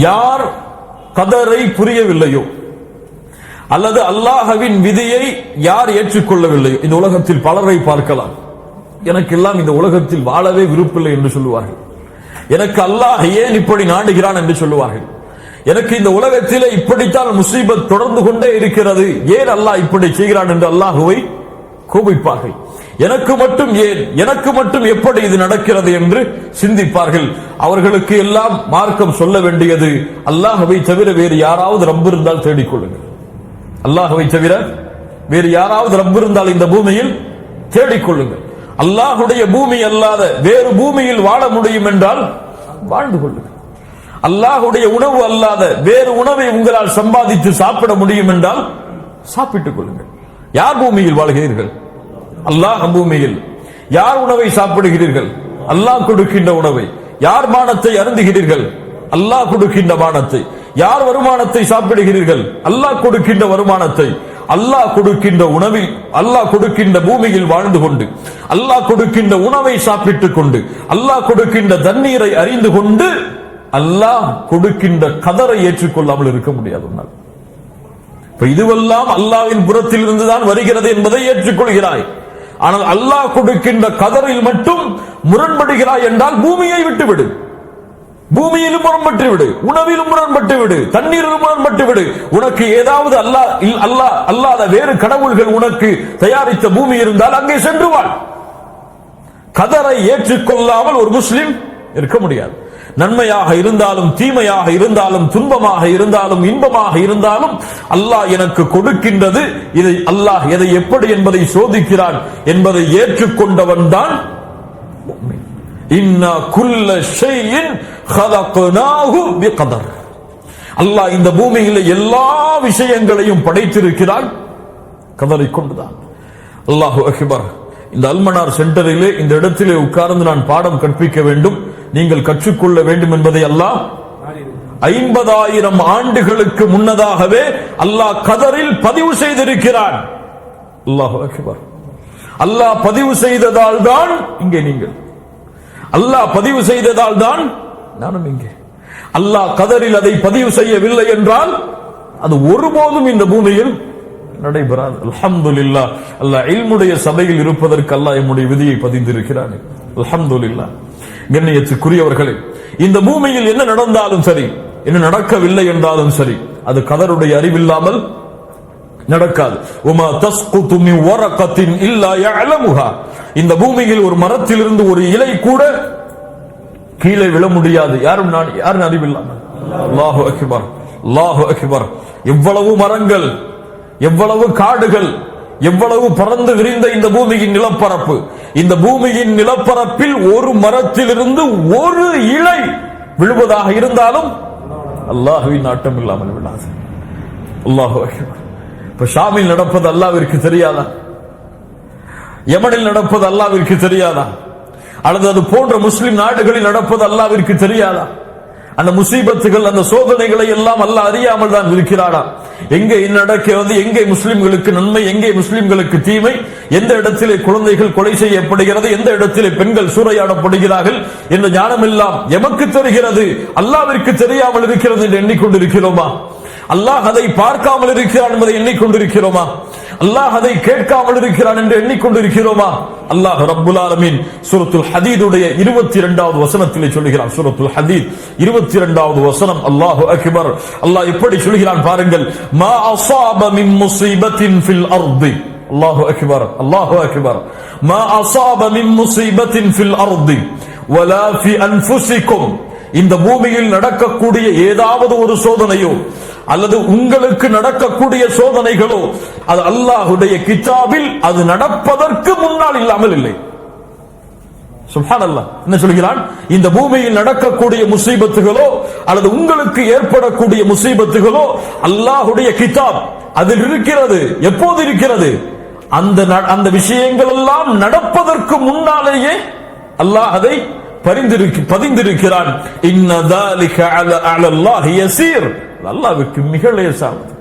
யார் கதரை புரியவில்லையோ அல்லது அல்லாஹ்வின் விதியை யார் ஏற்றுக்கொள்ளவில்லையோ, இந்த உலகத்தில் பலரை பார்க்கலாம், எனக்கெல்லாம் இந்த உலகத்தில் வாழவே விருப்பமில்லை என்று சொல்லுவார்கள். எனக்கு அல்லாஹ் ஏன் இப்படி நாடுகிறான் என்று சொல்லுவார்கள். எனக்கு இந்த உலகத்திலே இப்படித்தான் முசீபத் தொடர்ந்து கொண்டே இருக்கிறது, ஏன் அல்லாஹ் இப்படி செய்கிறான் என்று அல்லாஹுவை கோபிப்பார்கள். எனக்கு மட்டும் ஏன், எனக்கு மட்டும் எப்படி இது நடக்கிறது என்று சிந்திப்பார்கள். அவர்களுக்கு எல்லாம் மார்க்கம் சொல்ல வேண்டியது, அல்லாஹ்வை தவிர வேறு யாராவது ரப்பு இருந்தால் தேடிக்கொள்ளுங்கள். அல்லாஹ்வை தவிர வேறு யாராவது ரப்பு இருந்தால் இந்த பூமியில் தேடிக்கொள்ளுங்கள். அல்லாஹுடைய பூமி அல்லாத வேறு பூமியில் வாழ முடியும் என்றால் வாழ்ந்து கொள்ளுங்கள். அல்லாஹுடைய உணவு அல்லாத வேறு உணவை உங்களால் சம்பாதித்து சாப்பிட முடியும் என்றால் சாப்பிட்டுக் கொள்ளுங்கள். யார் பூமியில் வாழ்கிறீர்கள்? அல்லாஹ் பூமியில். யார் உணவை சாப்பிடுகிறீர்கள்? அல்லாஹ் கொடுக்கின்ற உணவை. யார் பானத்தை அருந்துகிறீர்கள்? அல்லாஹ் கொடுக்கின்ற பானத்தை. யார் வருமானத்தை சாப்பிடுகிறீர்கள்? அல்லாஹ் கொடுக்கின்ற வருமானத்தை. அல்லாஹ் கொடுக்கின்ற உணவில், அல்லாஹ் கொடுக்கின்ற பூமியில் வாழ்ந்து கொண்டு, அல்லாஹ் கொடுக்கின்ற உணவை சாப்பிட்டுக் கொண்டு, அல்லாஹ் கொடுக்கின்ற தண்ணீரை அறிந்து கொண்டு, அல்லாஹ் கொடுக்கின்ற கதரை ஏற்றுக்கொள்ளாமல் இருக்க முடியாது. இதுவெல்லாம் அல்லாஹ்வின் புறத்தில் இருந்துதான் வருகிறது என்பதை ஏற்றுக்கொள்கிறாய். ஆனால் அல்லாஹ் கொடுக்கின்ற கதரில் மட்டும் முரண்படுகிறாய் என்றால் பூமியை விட்டுவிடு. பூமியிலும் முரண்பட்டு விடு, உணவிலும் முரண்பட்டு விடு, தண்ணீரிலும் முரண்பட்டு விடு. உனக்கு ஏதாவது அல்லாத வேறு கடவுள்கள் உனக்கு தயாரித்த பூமி இருந்தால் அங்கே சென்று வாழ். கதரை ஏற்றுக்கொள்ளாமல் ஒரு முஸ்லிம் இருக்க முடியாது. நன்மையாக இருந்தாலும் தீமையாக இருந்தாலும் துன்பமாக இருந்தாலும் இன்பமாக இருந்தாலும் அல்லாஹ் எனக்கு கொடுக்கின்றது, இதை அல்லாஹ் எதை எப்படி என்பதை சோதிக்கிறான் என்பதை ஏற்றுக்கொண்டவன் தான் முஃமின். இன்னா குல்ல ஷைஇன் خلقناه بقدر. அல்லாஹ் இந்த பூமியில் எல்லா விஷயங்களையும் படைத்திருக்கிறான் கதரை கொண்டுதான். அல்லாஹு அக்பர். இந்த அல்மனார் சென்டரிலே இந்த இடத்திலே உட்கார்ந்து நான் பாடம் கற்பிக்க வேண்டும், நீங்கள் கற்றுக்கொள்ள வேண்டும் என்பதை அல்லாஹ் 50,000 ஆண்டுகளுக்கு முன்னதாகவே அல்லாஹ் கதரில் பதிவு செய்திருக்கிறான். அல்லாஹு அக்பர். அல்லாஹ் பதிவு செய்ததால் தான் இங்கே நீங்கள், அல்லாஹ் பதிவு செய்ததால் தான் நானும் இங்கே. அல்லாஹ் கதரில் அதை பதிவு செய்யவில்லை என்றால் அது ஒருபோதும் இந்த பூமியில் நடைபெறாது. அல்ஹம்துலில்லாஹ். அல்லாஹ் இல்முடைய சபையில் இருப்பதற்கு அல்லாஹ் நம்முடைய விதியை பதிந்திருக்கிறான். அல்ஹம்துலில்லாஹ். கண்ணியத்துக்குரியவர்களே, இந்த பூமியில் என்ன நடந்தாலும் சரி, என்ன நடக்கவில்லை என்றாலும் சரி, அது கதருடைய அறிவில்லாமல் நடக்காது. உமா தஸ்குது மின் வரகத்தின் இல்லா யஅலமுஹா. இந்த பூமியில் ஒரு மரத்திலிருந்து ஒரு இலை கூட கீழே விழ முடியாது, யாரும் அறிவில்லாமல். அல்லாஹு அக்பர், அல்லாஹு அக்பர். எவ்வளவு மரங்கள், எவ்வளவு காடுகள், எவ்வளவு பறந்து விரிந்த இந்த பூமியின் நிலப்பரப்பு. இந்த பூமியின் நிலப்பரப்பில் ஒரு மரத்திலிருந்து ஒரு இலை விழுவதாக இருந்தாலும் அல்லாஹ்வின் நாட்டம் இல்லாமல் விழாது. அல்லாஹு அக்பர். இப்ப ஷாமில் நடப்பது அல்லாஹ்விற்கு தெரியாதா? யமனில் நடப்பது அல்லாஹ்விற்கு தெரியாதா? அல்லது அது போன்ற முஸ்லிம் நாடுகளில் நடப்பது அல்லாஹ்விற்கு தெரியாதா? அந்த முசீபத்துகள், அந்த சோதனைகளை எல்லாம் அல்லாஹ் அறியாமல் தான் இருக்கிறானா? எங்கே நடக்கிறது, எங்கே முஸ்லிம்களுக்கு நன்மை, எங்கே முஸ்லிம்களுக்கு தீமை, எந்த இடத்திலே குழந்தைகள் கொலை செய்யப்படுகிறது, எந்த இடத்திலே பெண்கள் சூறையாடப்படுகிறார்கள் என்ற ஞானம் எல்லாம் எமக்கு தெரிகிறது, அல்லாஹ்விற்கு தெரியாமல் இருக்கிறது என்று எண்ணிக்கொண்டிருக்கிறோமா? அல்லாஹ் அதை பார்க்காமல் இருக்கிறான் என்பதை எண்ணிக்கொண்டிருக்கிறோமா? அல்லாஹ் அதை கேட்காமல் இருக்கிறான் என்று எண்ணிக்கொண்டிருக்கிறோமா? அல்லாஹ் ரப்புல் ஆலமீன் சூரத்துல் ஹதீதுடைய 22வது வசனத்திலே சொல்கிறான். சூரத்துல் ஹதீத் 22வது வசனம். அல்லாஹு அக்பர். அல்லாஹ் எப்படி சொல்கிறான் பாருங்கள். மா அஸாப மின் முஸீபத்தின் ஃபில் அர்தி. அல்லாஹு அக்பர், அல்லாஹு அக்பர். மா அஸாப மின் முஸீபத்தின் ஃபில் அர்தி வலா ஃபி அன்ஃபுஸிகும். இந்த பூமியில் நடக்கக்கூடிய ஏதாவது ஒரு சோதனையோ அல்லது உங்களுக்கு நடக்கக்கூடிய சோதனைகளோ அது அல்லாஹ்வுடைய கிதாபில் அது நடப்பதற்கு முன்னால் இல்லாமல் இல்லை. சுப்ஹானல்லாஹ். என்ன சொல்கிறான்? இந்த பூமியில் நடக்கக்கூடிய முசீபத்துகளோ அல்லது உங்களுக்கு ஏற்படக்கூடிய முசீபத்துகளோ அல்லாஹ்வுடைய கிதாப் அதில் இருக்கிறது. எப்போது இருக்கிறது? அந்த விஷயங்கள் எல்லாம் நடப்பதற்கு முன்னாலேயே அல்லாஹ் அதை பதிந்திருக்கிறான். இன்ன ذلك على الله يسير. அல்லாஹ்வுக்கு மிக லேசானது,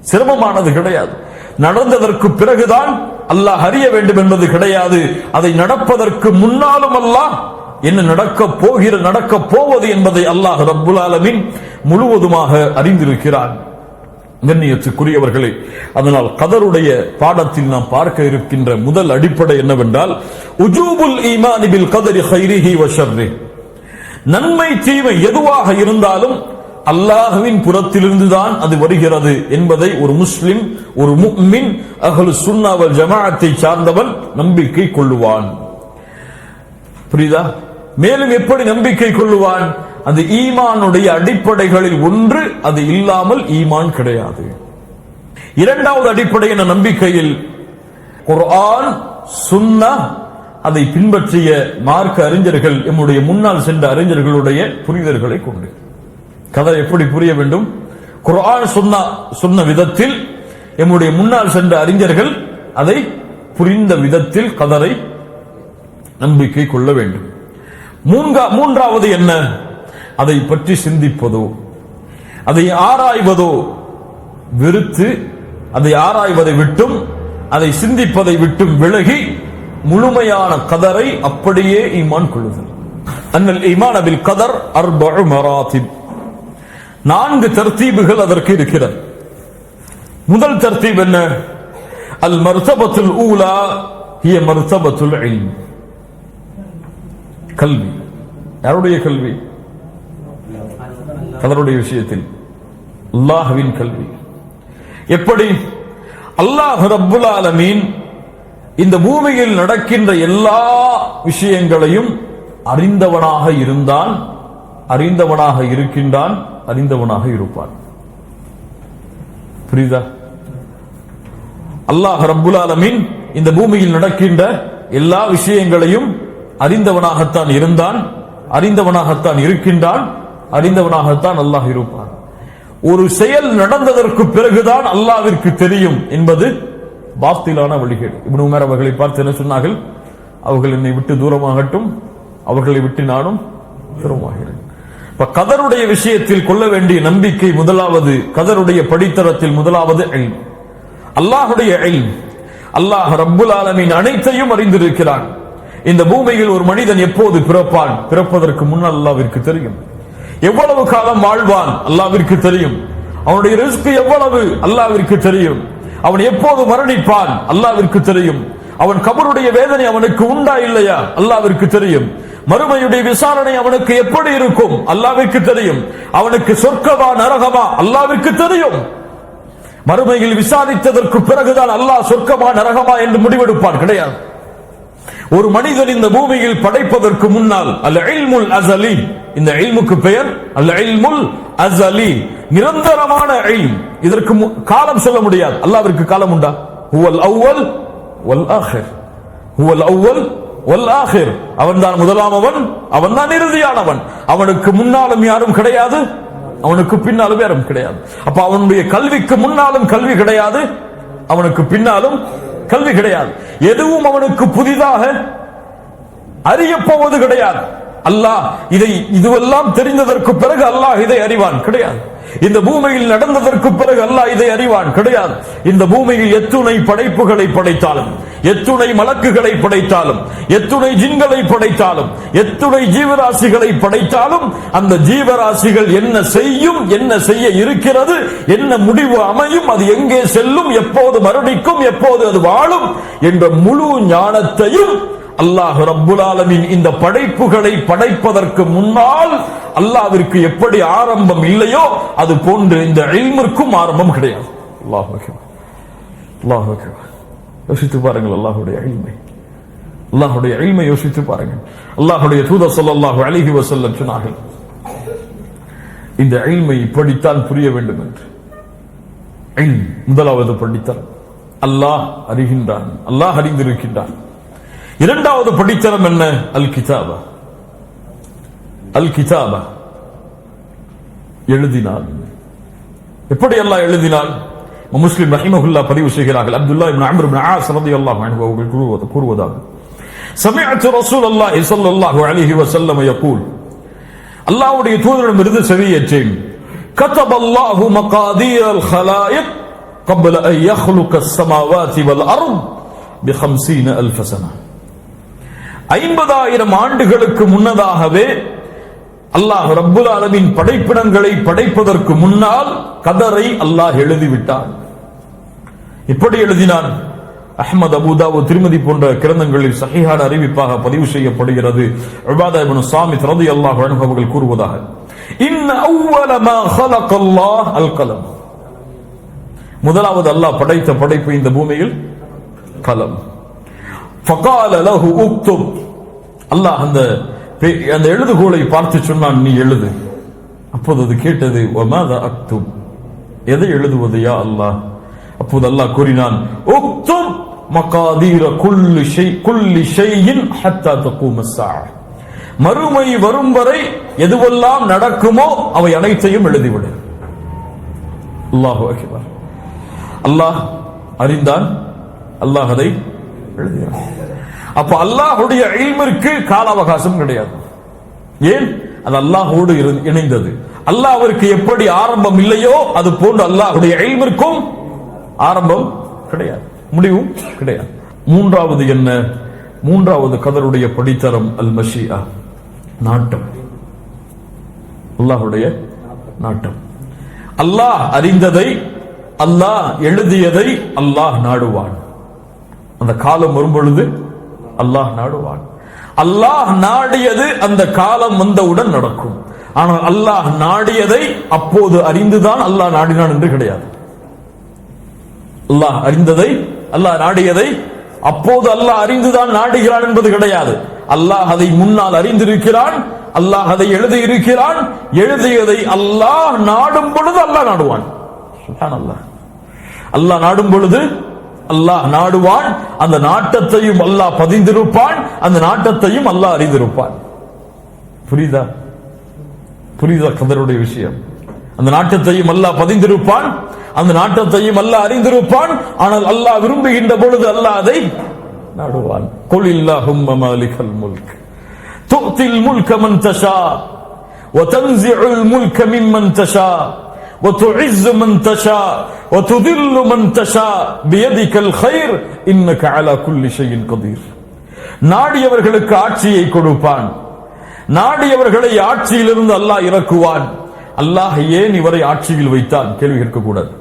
சிரமமானது கிடையாது. நடந்ததற்கு பிறகுதான் அல்லாஹ் அறிய வேண்டும் என்பது கிடையாது. அதை நடப்பதற்கு முன்னாலும் அல்லாஹ் என்ன நடக்க போவது என்பதை அல்லாஹ் ரப்புல் ஆலமீன் முழுவதுமாக அறிந்திருக்கிறான். கண்ணியத்துக்குரியவர்களே, அதனால் கதருடைய பாடத்தில் நாம் பார்க்க இருக்கின்ற முதல் அடிப்படை என்னவென்றால் உஜூபுல் ஈமானி பில் கதரி கைரிஹி வ ஷர்ரிஹி. நன்மை தீமை எதுவாக இருந்தாலும் அல்லாஹ்வின் புறத்திலிருந்துதான் அது வருகிறது என்பதை ஒரு முஸ்லிம், ஒரு முஃமின், அஹ்லு சுன்னா வல் ஜமாஅத்தை சார்ந்தவன் நம்பிக்கை கொள்ளுவான். புரியுதா? மேலும் எப்படி நம்பிக்கை கொள்ளுவான்? அந்த ஈமானுடைய அடிப்படைகளில் ஒன்று, அது இல்லாமல் ஈமான் கிடையாது. இரண்டாவது அடிப்படை என்ற நம்பிக்கையில் குர்ஆன், சுன்னா, அதை பின்பற்றிய மார்க்க அறிஞர்கள், நம்முடைய முன்னால் சென்ற அறிஞர்களுடைய புரிதல்களை கொண்டு கதர் எப்படி புரிய வேண்டும்? குர்ஆன் சொன்ன விதத்தில் நம்முடைய முன்னால் சென்ற அறிஞர்கள் அதை புரிந்த விதத்தில் கதரை நம்பிக்கை கொள்ள வேண்டும். மூன்றாவது என்ன? அதை பற்றி சிந்திப்பதோ, அதை ஆராய்வதோ வெறுத்து, அதை ஆராய்வதை விட்டும் அதை சிந்திப்பதை விட்டும் விலகி முழுமையான கதரை அப்படியே ஈமான் கொள்ளுதல். அன்னல் ஈமான பில் கதர் அர்பஉ மராத்திப். 4 தர்த்தீபுகள் அதற்கு இருக்கிறது. முதல் தர்த்தீப் என்ன? அல் மர்தபத்துல் ஊலா ஹிய மர்தபத்துல் இல்ம். கல்வி. யாருடைய கல்வி? கதருடைய விஷயத்தில் அல்லாஹ்வின் கல்வி. எப்படி? அல்லாஹ் ரப்புல் ஆலமீன் இந்த பூமியில் நடக்கின்ற எல்லா விஷயங்களையும் அறிந்தவனாக இருந்தான், அறிந்தவனாக இருக்கின்றான், அறிந்தவனாக இருப்பான். புரியுதா? அல்லாஹ் ரப்புல் ஆலமீன் இந்த பூமியில் நடக்கின்ற எல்லா விஷயங்களையும் அறிந்தவனாகத்தான் இருந்தான், அறிந்தவனாகத்தான் இருக்கின்றான், அறிந்தவனாகத்தான் அல்லாஹ் இருப்பான். ஒரு செயல் நடந்ததற்கு பிறகுதான் அல்லாஹ்விற்கு தெரியும் என்பது பாத்திலான வழிகேடு. இப்னு உமர் அவர்களை பார்த்து என்ன சொன்னார்கள்? அவர்கள் என்னை விட்டு தூரமாகட்டும், அவர்களை விட்டு நானும் தூரமாகிறேன். கதருடைய விஷயத்தில் கொள்ள வேண்டிய நம்பிக்கை முதலாவது, கதருடைய படித்தரத்தில் முதலாவது இல்ம். அல்லாஹுடைய இல்ம். அல்லாஹ் ரப்புல் ஆலமீன் அனைத்தையும் அறிந்திருக்கிறான். இந்த பூமியில் ஒரு மனிதன் எப்போது பிறப்பான்? பிறப்பதற்கு முன்னால் அல்லாஹ்விற்கு தெரியும். எவ்வளவு காலம் வாழ்வான்? அல்லாஹ்விற்கு தெரியும். அவனுடைய ரிஸ்க் எவ்வளவு? அல்லாஹ்விற்கு தெரியும். அவன் எப்போது மரணிப்பான்? அல்லாஹ்விற்கு தெரியும். அவன் கபருடைய வேதனை அவனுக்கு உண்டா இல்லையா? அல்லாஹ்விற்கு தெரியும். மறுமையுடைய விசாரணை அவனுக்கு எப்படி இருக்கும்? அல்லாஹ்விற்கு தெரியும். அவனுக்கு சொர்க்கமா நரகமா? அல்லாஹ்விற்கு தெரியும். மறுமையில் விசாரித்ததற்கு பிறகுதான் அல்லாஹ் சொர்க்கமா நரகமா என்று முடிவெடுப்பான். கிடையாது. ஒரு மனிதன் இந்த பூமியில் படைப்பதற்கு முன்னால் அல் இல்முல் அஸலி, இந்த இல்முக்கு பெயர் அல் இல்முல் அஸலி, நிரந்தரமான இல்ம். இதற்கு காலம் சொல்ல முடியாது. அல்லாஹ்விற்கு காலம் உண்டா? ஹுவல் அவ்வல் வல் ஆகிர், ஹுவல் அவ்வல் வல் ஆகிர். அவன்தான் முதலாமவன், அவன்தான் இறுதியானவன். அவனுக்கு முன்னாலும் யாரும் கிடையாது, அவனுக்கு பின்னாலும் யாரும் கிடையாது. அப்ப அவனுடைய கல்விக்கு முன்னாலும் கல்வி கிடையாது, அவனுக்கு பின்னாலும் கல்வி கிடையாது. எதுவும் அவனுக்கு புதிதாக அறியப்போவது கிடையாது. அல்லாஹ் இதுவெல்லாம் தெரிந்ததற்கு பிறகு அல்லாஹ் இதை அறிவான்? கிடையாது. இந்த பூமியில் நடந்ததற்கு பிறகு அல்லாஹ் இதை அறிவான்? கிடையாது. இந்த பூமியில் எத்துணை படைப்புகளை படைத்தாலும், எத்துணை மலக்குகளை படைத்தாலும், எத்துணை ஜின்களை படைத்தாலும், எத்துணை ஜீவராசிகளை படைத்தாலும், அந்த ஜீவராசிகள் என்ன செய்யும், என்ன செய்ய இருக்கிறது, என்ன முடிவு அமையும், அது எங்கே செல்லும், எப்போது மரணிக்கும், எப்போது அது வாழும் என்ற முழு ஞானத்தையும் அல்லாஹ் ரப்புல் ஆலமீன் இந்த படைப்புகளை படைப்பதற்கு முன்னால் அல்லாஹ்விற்கு எப்படி ஆரம்பம் இல்லையோ அது போன்று இந்த இல்மிற்கும் ஆரம்பம் கிடையாது. அல்லாஹ் அக்பர், அல்லாஹ் அக்பர். யோசித்து பாருங்கள் அல்லாஹ்வுடைய இல்மை, அல்லாஹ்வுடைய இல்மை யோசித்து பாருங்கள். அல்லாஹ்வுடைய தூதர் ஸல்லல்லாஹு அலைஹி வஸல்லம் சொன்னார்கள், இந்த இல்மை இப்படித்தான் புரிய வேண்டும் என்று. இல்ம் முதலாவது படித்தரம், அல்லாஹ் அறிகின்றான், அல்லாஹ் அறிந்திருக்கின்றான். இரண்டாவது படித்தரம் என்ன? அல் கிதாபா. அல் கிதாபா, எழுதினான். எப்படி அல்லாஹ் எழுதினான்? முஸ்லிம் ரஹிமஹுல்லாஹ் பதிவு செய்கிறார்கள். அப்துல்லாஹ் இப்னு அம்ர் இப்னு ஆஸ் ரலியல்லாஹு அன்ஹு அவர்கள் கூறுவதாக, சமிஅத்து ரசூலுல்லாஹி ஸல்லல்லாஹு அலைஹி வஸல்லம் யகூல், அல்லாஹ்வுடைய தூதரிடமிருந்து செவியேற்றேன், கதபல்லாஹு மகாதீரல் ஹலாயிக் قبل أن يخلق السماوات والأرض ب50,000 سنة. 50,000 ஆண்டுகளுக்கு முன்னதாகவே அல்லாஹ் ரப்புல் ஆலமீன் படைப்பிடங்களை படைப்பதற்கு முன்னால் கதரை அல்லாஹ் எழுதிவிட்டான். இப்படி எழுதினான். அஹ்மத், அபூ தாவூத், திர்மிதி போன்ற கிரந்தங்களில் சஹீஹான அறிவிப்பாக பதிவு செய்யப்படுகிறது. உபாதா இப்னு ஸாமித் ரலியல்லாஹு அன்ஹு அவர்கள் கூறுவதாக, இன்ன அவ்வல மா ஹலகல்லாஹ் அல் கலம். முதலாவது அல்லாஹ் படைத்த படைப்பு இந்த பூமியில் கலம். ஃபகால லஹு உக்துப். அல்லாஹ் அந்த எழுதுகோலை பார்த்து சொன்னான், நீ எழுது. அப்போது அது கேட்டது, வமாதா அக்துப், எதை எழுதுவது யா அல்லாஹ்? அப்போது அல்லாஹ் கூறினான், உக்துப் மகாதீர குல்லி ஷைஇன் ஹத்தா தகூம ஸாஅ. மறுமை வரும் வரை எதுவெல்லாம் நடக்குமோ அவை அனைத்தையும் எழுதிவிடு. அல்லாஹு அக்பர். அல்லாஹ் அறிந்தான், அல்லாஹ் அதை எழுதினான். அப்ப அல்லாஹ்வுடைய இல்மிற்கு கால அவகாசம் கிடையாது. ஏன்? அது அல்லாஹ்வோடு இணைந்தது. அல்லாஹ்விற்கு எப்படி ஆரம்பம் இல்லையோ அது போன்று அல்லாஹ்வுடைய இல்மிற்கும் ஆரம்பம் கிடையாது, முடிவும் கிடையாது. மூன்றாவது என்ன? மூன்றாவது கதருடைய படித்தரம் அல் மஷிஆ, நாட்டம். அல்லாஹ்வுடைய நாட்டம். அல்லாஹ் அறிந்ததை, அல்லாஹ் எழுதியதை அல்லாஹ் நாடுவான். அந்த காலம் வரும் பொழுது அல்லாஹ் நாடுவான். அல்லாஹ் நாடியது அந்த காலம் வந்தவுடன் நடக்கும். ஆனால் அல்லாஹ் நாடியதை அப்போது அறிந்துதான் அல்லாஹ் நாடினான் என்று கிடையாது. அல்லாஹ் அறிந்ததை, அல்லாஹ் நாடியதை அப்போது அல்லாஹ் அறிந்துதான் நாடுகிறான் என்பது கிடையாது. அல்லாஹ் அதை முன்னால் அறிந்திருக்கிறான், அல்லாஹ் அதை எழுதியிருக்கிறான். எழுதியதை அல்லாஹ் நாடும் பொழுது அல்லாஹ் நாடுவான். சுப்ஹானல்லாஹ். அல்லாஹ் நாடும் பொழுது அல்லாஹ் நாடுவான். அந்த நாட்டத்தையும் அல்லாஹ் பதிந்திருப்பான், அந்த நாட்டத்தையும் அல்லாஹ் அறிந்திருப்பான். புரியுதா? புரியுதா கதருடைய விஷயம்? அந்த நாட்டத்தையும் அல்லாஹ் பதிந்திருப்பான், அந்த நாட்டத்தையும் அல்லாஹ் அறிந்திருப்பான். ஆனால் அல்லாஹ் விரும்புகின்ற பொழுது அல்லாஹ் அதை நாடுவான். குல் இல்லாஹும்ம மாலிகல் முல்க் து'தில் முல்க மன் தஷா வ தன்ஸிஉல் முல்க மிம்மன் தஷா وتعز من تشاء وتذل من تشاء بيدك الخير انك على كل شيء قدير. நாடியவர்களுக்கு ஆட்சியை கொடுப்பான், நாடியவர்களை ஆட்சியிலிருந்து அல்லாஹ் இறக்குவான். அல்லாஹ் ஏன் இவரை ஆட்சியில் வைத்தான்? கேள்வி கேட்கக்கூடாது.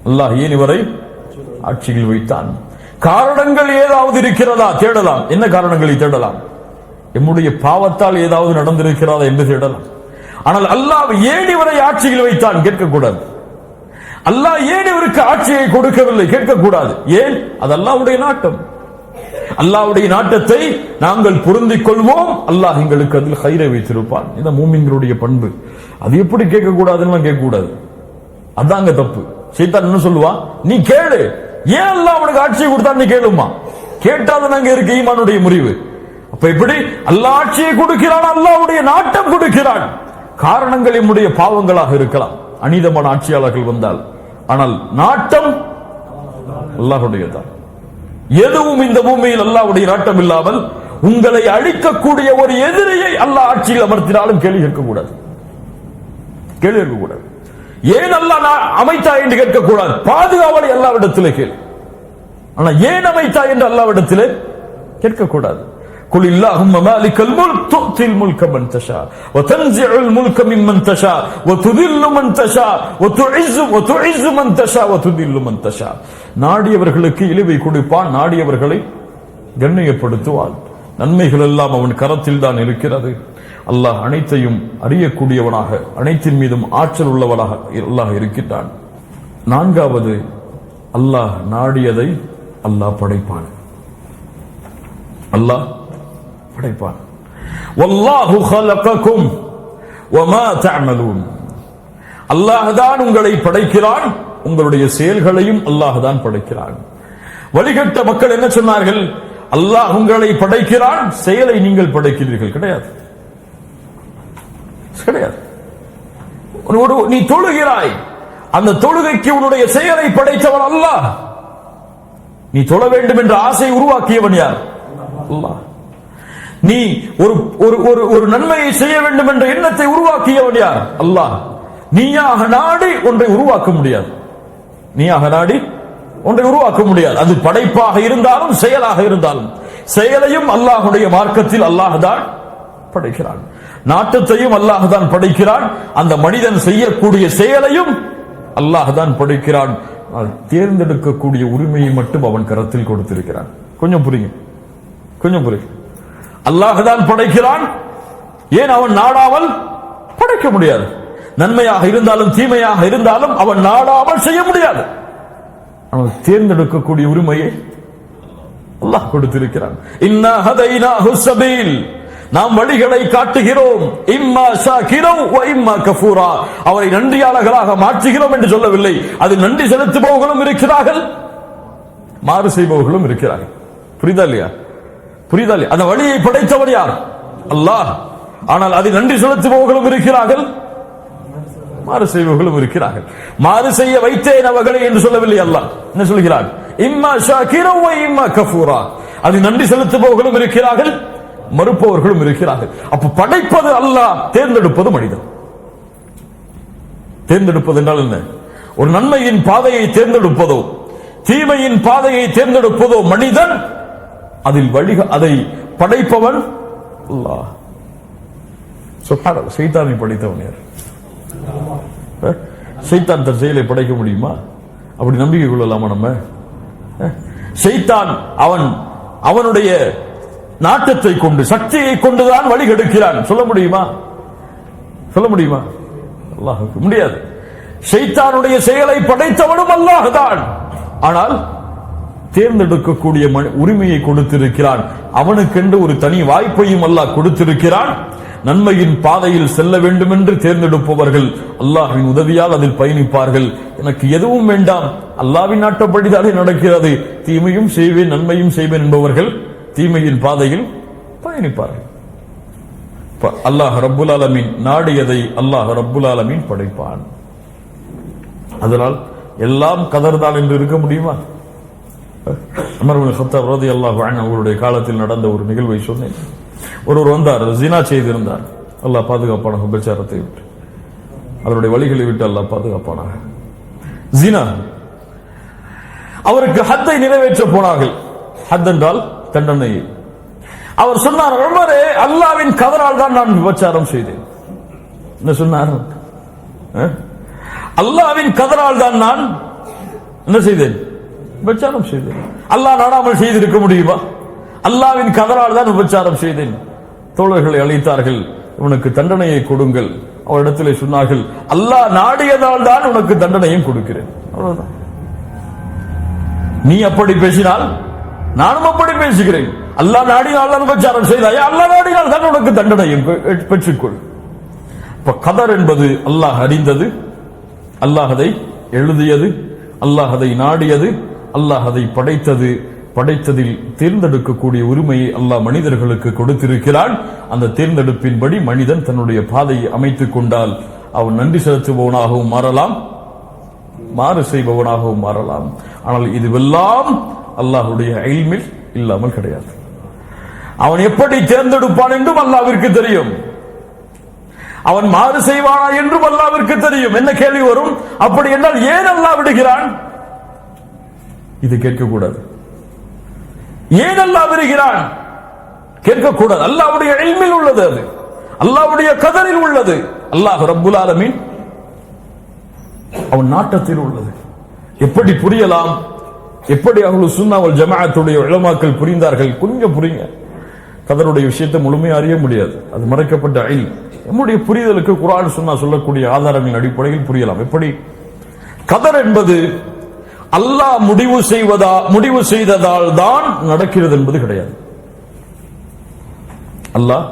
அல்லாஹ் ஏன் இவரை ஆட்சியில் வைத்தான்? காரணங்கள் ஏதாவது இருக்கிறதா? தேடலாம். என்ன காரணங்களை தேடலாம்? நம்முடைய பாவத்தால் ஏதாவது நடந்திருக்கிறதா என்று தேடலாம். ஆனால் அல்லாஹ் ஏன் இவரை ஆட்சியில் வைத்தான்? கேட்கக்கூடாது. அல்லாஹ் ஏன் இவருக்கு ஆட்சியை கொடுக்கவில்லை? கேட்கக்கூடாது. ஏன்? அது அல்லாஹ்வுடைய நாட்டம். அல்லாஹ்வுடைய நாட்டத்தை நாங்கள் பொருந்திக் கொள்வோம். அல்லாஹ் எங்களுக்கு அதில் கைரை வைத்திருப்பான். இந்த மூமின்களுடைய பண்பு. அது எப்படி கேட்கக்கூடாதுன்னு கேட்கக்கூடாது. அதாங்க தப்பு. சைத்தான் என்ன சொல்லுவா? நீ கேளு, ஏன் அல்லாஹ் உனக்கு ஆட்சியை கொடுத்தான் நீ கேளுமா? கேட்டாது நாங்க இருக்க ஈமானுடைய முறிவு. அப்ப எப்படி அல்லாஹ் ஆட்சியை கொடுக்கிறான்? அல்லாஹ்வுடைய நாட்டம் கொடுக்கிறான். காரணங்கள் நம்முடைய பாவங்களாக இருக்கலாம், அநீதமான ஆட்சியாளர்கள் வந்தால். ஆனால் நாட்டம் அல்லாஹ்வுடையதான். எதுவும் இந்த பூமியில் அல்லாஹ்வுடைய நாட்டம் இல்லாமல் உங்களை அழிக்கக்கூடிய ஒரு எதிரியை அல்லாஹ் ஆட்சியில் அமர்த்தினாலும் கேள்வி கேட்கக்கூடாது. கேள்வி கேட்கக்கூடாது. ஏன் அல்லாஹ் அமைத்தா என்று கேட்கக்கூடாது. பாதுகாவலை அல்லாஹ்விடத்திலே கேள். ஆனா ஏன் அமைத்தா என்று அல்லாஹ்விடத்திலே கேட்கக்கூடாது. قل اللهم مالك الملك تؤتي الملك من تشاء وتنزع الملك ممن تشاء وتذل من تشاء وتعز من تشاء وتذل من تشاء. நாடியவர்களுக்கு இழிவை கொடுப்பான், நாடியவர்களை கண்ணியப்படுத்துவான். நன்மைகள் எல்லாம் அவன் கரத்தில் தான் இருக்கிறது. அல்லாஹ் அனைத்தையும் அறியக்கூடியவனாக, அனைத்தின் மீதும் ஆற்றல் உள்ளவனாக அல்லாஹ் இருக்கின்றான். நான்காவது, அல்லாஹ் நாடியதை அல்லாஹ் படைப்பான். அல்லாஹ் படைப்பான். வல்லாஹு خلقكم وما تعملون. அல்லாஹ் தான் உங்களை படைக்கிறான், உங்களுடைய செயல்களையும் அல்லாஹ் தான் படைக்கிறான். வழிகட்ட மக்கள் என்ன சொன்னார்கள்? அல்லாஹ் உங்களை படைக்கிறான், செயலை நீங்கள் படைக்கிறீர்கள். கிடையாது, கிடையாது. நீ தொழுகிறாய், அந்த தொழுகைக்கு உன்னுடைய செயலை படைத்தவன் அல்லாஹ். நீ தொழ வேண்டும் என்ற ஆசை உருவாக்கியவன் யார்? அல்லாஹ். நீ ஒரு நன்மையை செய்ய வேண்டும் என்ற எண்ணத்தை உருவாக்கியவன் யார்? அல்லாஹ். நீயாக நாடி ஒன்றை உருவாக்க முடியாது. நீயாக நாடி ஒன்றை உருவாக்க முடியாது. அது படைப்பாக இருந்தாலும் செயலாக இருந்தாலும் செயலையும் அல்லாஹ்வுடைய மார்க்கத்தில் அல்லாஹ் தான் படைக்கிறான். நாட்டத்தையும் அல்லாஹ் தான் படைக்கிறான். அந்த மனிதன் செய்யக்கூடிய செயலையும் அல்லாஹ் தான் படைக்கிறான். தேர்ந்தெடுக்கக்கூடிய உரிமையை மட்டும் அவன் கரத்தில் கொடுத்திருக்கிறான். கொஞ்சம் புரியுங்க, கொஞ்சம் புரியுங்க. அல்லாஹ் தான் படைக்கிறான். ஏன் அவன் நாடாமல் படைக்க முடியாது? நன்மையாக இருந்தாலும் தீமையாக இருந்தாலும் அவன் நாடாமல் செய்ய முடியாது. அவன் தேர்ந்தெடுக்கக்கூடிய உரிமையை அல்லாஹ் கொடுத்திருக்கிறான். இன்னா ஹதைனாஹு ஸபீல், நாம் வழிகளை காட்டுகிறோம். இம்மா ஷாகிரா வ இம்மா கஃபூரா, அவரை நன்றியாளர்களாக மாற்றுகிறோம் என்று சொல்லவில்லை. அது நன்றி செலுத்துபவர்களும் இருக்கிறார்கள், மாறு செய்பவர்களும் இருக்கிறார்கள். புரியுதா இல்லையா? புரியுதா இல்லையா? அந்த வழியை படைத்தவர் யார்? அல்லாஹ். ஆனால் அது நன்றி செலுத்துபவர்களும் இருக்கிறார்கள், மாறு செய்பவர்களும் இருக்கிறார்கள். மாறு செய்ய வைத்தேன் அவர்களை என்று சொல்லவில்லை அல்லாஹ். என்ன சொல்கிறார்? இம்மா ஷாகிரா வ இம்மா கஃபூரா, அது நன்றி செலுத்துபவர்களும் இருக்கிறார்கள், மறுப்பவர்களும் இருக்கிறார்கள். அப்ப படைப்பது அல்லாஹ், தேர்ந்தெடுப்பது மனிதன். தேர்ந்தெடுப்பது என்றால் என்ன? ஒரு நன்மையின் பாதையை தேர்ந்தெடுப்பதோ தீமையின் பாதையை தேர்ந்தெடுப்பதோ மனிதன். அதில் அதை படைப்பவன் அல்லாஹ். சுப்ஹானல்லாஹ். ஷைத்தானை படைத்தவன் யார்? ஷைத்தான் தன் செயலை படைக்க முடியுமா? அப்படி நம்பிக்கை கொள்ளலாமா நம்ம? ஷைத்தான் அவனுடைய நாட்டத்தை கொண்டு சக்தியை கொண்டுதான் வழி கெடுக்கிறான். சொல்ல முடியுமா? சொல்ல முடியுமா? அல்லாஹ்வுக்கு முடியாது. ஷைத்தானுடைய செயலை படைத்தவனும் அல்லாஹ் தான். ஆனால் தேர்ந்தெடுக்கக்கூடிய உரிமையை கொடுத்திருக்கிறான். அவனுக்கென்று ஒரு தனி வாய்ப்பையும் அல்லாஹ் கொடுத்திருக்கிறான். நன்மையின் பாதையில் செல்ல வேண்டும் என்று தேர்ந்தெடுப்பவர்கள் அல்லாஹ்வின் உதவியால் அதில் பயணிப்பார்கள். எனக்கு எதுவும் வேண்டாம், அல்லாஹ்வின் நாட்டப்படிதானே நடக்கிறது, தீமையும் செய்வேன் நன்மையும் செய்வேன் என்பவர்கள் தீமையின் பாதையில் பயணிப்பார்கள். அல்லாஹ் ரப்புல் ஆலமீன் நாடியதை அல்லாஹ் ரப்புல் ஆலமீன் படைப்பான். அதனால் எல்லாம் கதர்தான் என்று இருக்க முடியுமா? உமர் இப்னு கத்தாப் ரலியல்லாஹு அன்ஹு அவருடைய காலத்தில் நடந்த ஒரு நிகழ்வை சொன்னேன். ஒருவர் வந்தார், ஜினா செய்திருந்தார். அல்லாஹ் பாதுகாப்பான விபச்சாரத்தை விட்டு, அவருடைய வழிகளை விட்டு அல்லாஹ் பாதுகாப்பானாக. ஜினா, அவருக்கு ஹத்தை நிறைவேற்ற போனார்கள். ஹத் என்றால் தண்டனை. அவர் சொன்னார், உமரே, அல்லாஹ்வின் கதரால் தான் நான் விபச்சாரம் செய்தேன். என்ன சொன்னார்? அல்லாஹ்வின் கதரால் தான் நான் என்ன செய்தேன்? விபச்சாரம் செய்தேன். அல்லாஹ் நாடாமல் செய்திருக்க முடியுமா? அல்லாஹ்வின் கதரால் தான் விபச்சாரம் செய்தேன். தோழர்களை அழைத்தார்கள், உனக்கு தண்டனையை கொடுங்கள். அவரிடத்திலே சொன்னார்கள், அல்லாஹ் நாடியதால் தான் உனக்கு தண்டனையும் கொடுக்கிறேன். அவ்வளவுதான். நீ அப்படி பேசினால் நானும் அப்படி பேசுகிறேன். அல்லாஹ் நாடினால் தான் விபச்சாரம் செய்தாய், அல்லாஹ் நாடினால் தான் உனக்கு தண்டனையும் பெற்றுக்கொள். இப்ப கதர் என்பது அல்லாஹ் அறிந்தது, அல்லாஹ் அதை எழுதியது, அல்லாஹ் அதை நாடியது, அல்லாஹ் அதை படைத்தது. படைத்ததில் தேர்ந்தெடுக்கக்கூடிய உரிமையை அல்லாஹ் மனிதர்களுக்கு கொடுத்திருக்கிறான். அந்த தேர்ந்தெடுப்பின்படி மனிதன் தன்னுடைய பாதையை அமைத்துக் கொண்டால் அவன் நன்றி செலுத்துபவனாகவும் மாறலாம், மாறு செய்பவனாகவும் மாறலாம். ஆனால் இதுவெல்லாம் அல்லாஹ்வுடைய இல்மில் இல்லாமல் கிடையாது. அவன் எப்படி தேர்ந்தெடுப்பான் என்றும் அல்லாஹ்விற்கு தெரியும். அவன் மாறு செய்வானா என்றும் அல்லாஹ்விற்கு தெரியும். என்ன கேள்வி வரும்? அப்படி என்றால் ஏன் அல்லாஹ் விடுகிறான்? இது கேட்கக்கூடாது. ஏன் அல்லாஹ் விடுகிறான் கேட்கக்கூடாது. அல்லாஹ்வுடைய இல்மில் உள்ளது, அது அல்லாஹ்வுடைய கதரில் உள்ளது. அல்லாஹ் ரப்புல் ஆலமீன் அவன் நாட்டத்தில் உள்ளது. எப்படி புரியலாம்? எப்படி அஹ்லுஸ் சுன்னா வல் ஜமாஅத்துடைய உலமாக்கள் புரிந்தார்கள்? கொஞ்சம் புரியுங்க. கதருடைய விஷயத்தை முழுமையாக அறிய முடியாது, அது மறைக்கப்பட்ட இல்ம். நம்முடைய புரிதலுக்கு குர்ஆன் சுன்னா சொல்லக்கூடிய ஆதாரங்களின் அடிப்படையில் புரியலாம். எப்படி? கதர் என்பது அல்லாஹ் முடிவு செய்ததால் தான் நடக்கிறது என்பது கிடையாது. அல்லாஹ்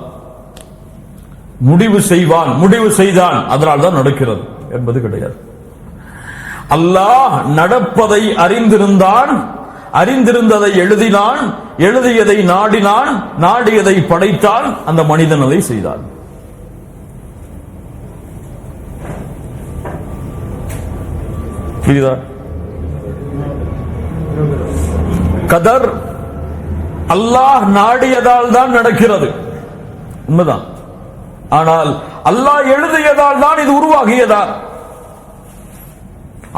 முடிவு செய்தான் அதனால் தான் நடக்கிறது என்பது கிடையாது. அல்லாஹ் நடப்பதை அறிந்திருந்தான், அறிந்திருந்ததை எழுதினான், எழுதியதை நாடினான், நாடியதை படைத்தான், அந்த மனிதன் அதை செய்தான். புரியுதா? கதர் அல்லாஹ் நாடியதால் தான் நடக்கிறது, உண்மைதான். ஆனால் அல்லாஹ் எழுதியதால் தான் இது உருவாகியதா?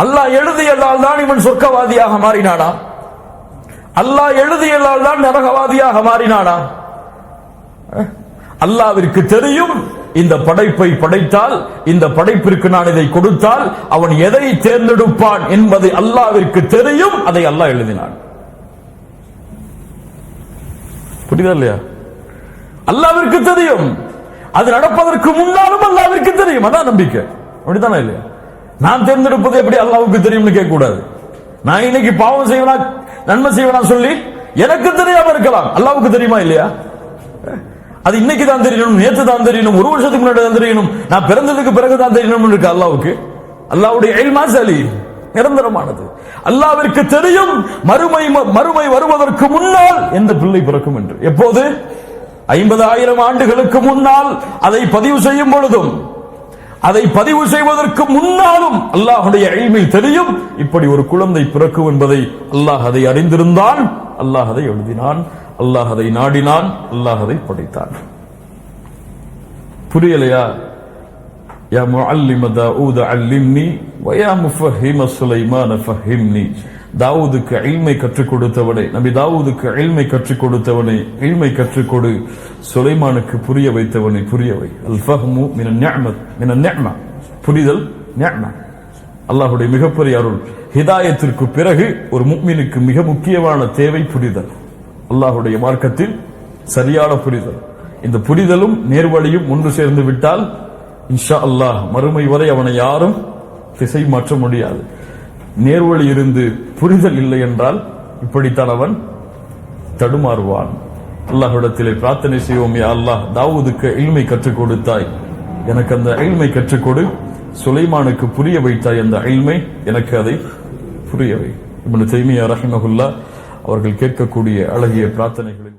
அல்லாஹ் எழுதியதால் தான் இவன் சொர்க்கவாதியாக மாறினானா? அல்லாஹ் எழுதியதால் தான் நரகவாதியாக மாறினானா? அல்லாஹ்விற்கு தெரியும் இந்த படைப்பை படைத்தால், இந்த படைப்பிற்கு நான் இதை கொடுத்தால் அவன் எதை தேர்ந்தெடுப்பான் என்பதை அல்லாஹ்விற்கு தெரியும். அதை அல்லாஹ் எழுதினான். புரியுதா இல்லையா? அல்லாஹ்விற்கு தெரியும். அது நடப்பதற்கு முன்னாலும் அல்லாஹ்விற்கு தெரியும். அதான் நம்பிக்கை. அப்படித்தானே இல்லையா? நான் தேர்ந்தெடுப்பது எப்படி அல்லாஹ்வுக்கு தெரியும்னு கேட்க கூடாது. நான் இன்னைக்கு பாவம் செய்வனா நன்மை செய்வனா சொல்லி எனக்கு தெரியாம இருக்கலாம், அல்லாஹ்வுக்கு தெரியுமா இல்லையா? அது இன்னைக்கு தான் தெரியணும், நேற்று தான் தெரியணும், ஒரு வருஷத்துக்கு முன்னாடி தான் தெரியணும், நான் பிறந்ததுக்கு பிறகு தான் தெரியணும் இருக்கு அல்லாஹ்வுக்கு. அல்லாஹ்வுடைய இல்மா சலி நிரந்தரமானது. அல்லாஹ்விற்கு தெரியும் மறுமை வருவதற்கு முன்னால் எந்த பிள்ளை பிறக்கும் என்று. எப்போது? 50,000 ஆண்டுகளுக்கு முன்னால் அதை பதிவு செய்யும் பொழுதும், அதை பதிவு செய்வதற்கு முன்னாலும் அல்லாஹ்வுடைய இல்மில் தெரியும் இப்படி ஒரு குழந்தை பிறக்கும் என்பதை. அல்லாஹ் அதை அறிந்திருந்தான், அல்லாஹ் அதை எழுதினான், அல்லாஹ் அதை நாடினான், அல்லாஹ் அதை படைத்தான். புரியலையா? யா முஅல்லிம தாவூத அல்லிம்னி வ யா முஃபஹிம சுலைமான ஃபஹிம்னி. தாவூதுக்கு இல்மை கற்றுக் கொடுத்தவனே, நபி தாவூதுக்கு இல்மை கற்றுக் கொடுத்தவனே, இல்மை கற்றுக் கொடு. சுலைமானுக்கு புரிய வைத்தவனை புரிய வை. அல் ஃபஹ்மு மினன் நிஅமத் மினன் நிஅமா. புரிதல் நிஅமா, அல்லாஹ்வுடைய மிகப்பெரிய அருள். ஹிதாயத்திற்கு பிறகு ஒரு முஃமினுக்கு மிக முக்கியமான தேவை புரிதல். அல்லாஹ்வுடைய மார்க்கத்தில் சரியான புரிதல். இந்த புரிதலும் நேர்வழியும் ஒன்று சேர்ந்து விட்டால் இன்ஷா அல்லாஹ் மறுமை வரை அவனை யாரும் திசை மாற்ற முடியாது. நேர்வழி இருந்து புரிதல் இல்லை என்றால் இப்படித்தான் அவன் தடுமாறுவான். அல்லாஹ்விடத்திலே பிரார்த்தனை செய்வோம், யா அல்லாஹ் தாவூதுக்கு இல்மை கற்றுக் கொடுத்தாய், எனக்கு அந்த இல்மை கற்றுக் கொடு. சுலைமானுக்கு புரிய வைத்தாய் அந்த இல்மை, எனக்கு அதை புரிய வை. இப்னு தைமியா ரஹிமஹுல்லாஹ் அவர்கள் கேட்கக்கூடிய அழகிய பிரார்த்தனைகளில்